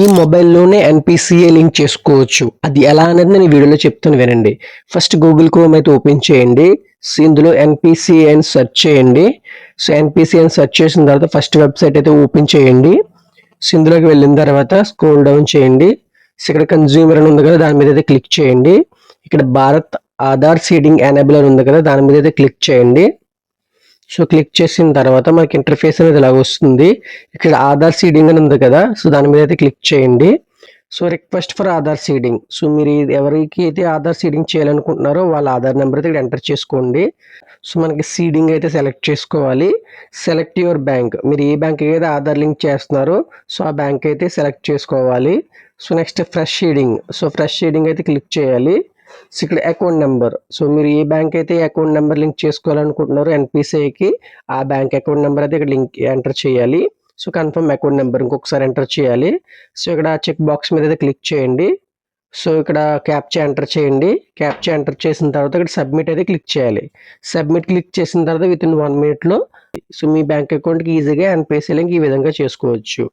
ఈ మొబైల్లోనే NPCI link చేసుకోవచ్చు. అది ఎలా అనేది నేను వీడియోలో చెప్తాను వినండి. ఫస్ట్ గూగుల్ క్రోమ్ అయితే ఓపెన్ చేయండి. సో ఇందులో ఎన్పిసిఐ అని సెర్చ్ చేయండి. సో ఎన్పిసిఐ అని సెర్చ్ చేసిన తర్వాత ఫస్ట్ వెబ్సైట్ అయితే ఓపెన్ చేయండి. సో ఇందులోకి వెళ్ళిన తర్వాత స్క్రోల్ డౌన్ చేయండి. సో ఇక్కడ కన్జ్యూమర్ అని ఉంది కదా, దాని మీద అయితే క్లిక్ చేయండి. ఇక్కడ భారత్ ఆధార్ సీడింగ్ ఎనేబుల్ అని ఉంది కదా, దాని మీద అయితే క్లిక్ చేయండి. సో క్లిక్ చేసిన తర్వాత మనకి ఇంటర్ఫేస్ అనేది ఇలా వస్తుంది. ఇక్కడ ఆధార్ సీడింగ్ అని ఉంది కదా, సో దాని మీద అయితే క్లిక్ చేయండి. So request for Aadhaar seeding. So మీరు ఎవరికి అయితే ఆధార్ సీడింగ్ చేయాలనుకుంటున్నారో వాళ్ళ ఆధార్ నెంబర్ అయితే ఇక్కడ ఎంటర్ చేసుకోండి. సో మనకి సీడింగ్ అయితే సెలెక్ట్ చేసుకోవాలి. Select your bank. మీరు ఏ బ్యాంక్కి అయితే ఆధార్ లింక్ చేస్తున్నారో సో ఆ బ్యాంక్ అయితే సెలెక్ట్ చేసుకోవాలి. So next fresh seeding. So fresh seeding అయితే క్లిక్ చేయాలి. సో ఇక్కడ అకౌంట్ నెంబర్. సో మీరు ఏ బ్యాంక్ అయితే అకౌంట్ నెంబర్ లింక్ చేసుకోవాలనుకుంటున్నారో ఎన్పిసిఐకి, ఆ బ్యాంక్ అకౌంట్ నెంబర్ అయితే ఇక్కడ లింక్ ఎంటర్ చేయాలి. సో కన్ఫర్మ్ అకౌంట్ నెంబర్ ఇంకొకసారి ఎంటర్ చేయాలి. సో ఇక్కడ చెక్ బాక్స్ మీద అయితే క్లిక్ చేయండి. సో ఇక్కడ క్యాప్చా ఎంటర్ చేయండి. క్యాప్చా ఎంటర్ చేసిన తర్వాత ఇక్కడ సబ్మిట్ అయితే క్లిక్ చేయాలి. సబ్మిట్ క్లిక్ చేసిన తర్వాత with in 1 minute so me bank అకౌంట్కి ఈజీగా ఎన్పిసిఐ లింక్ ఈ విధంగా చేసుకోవచ్చు.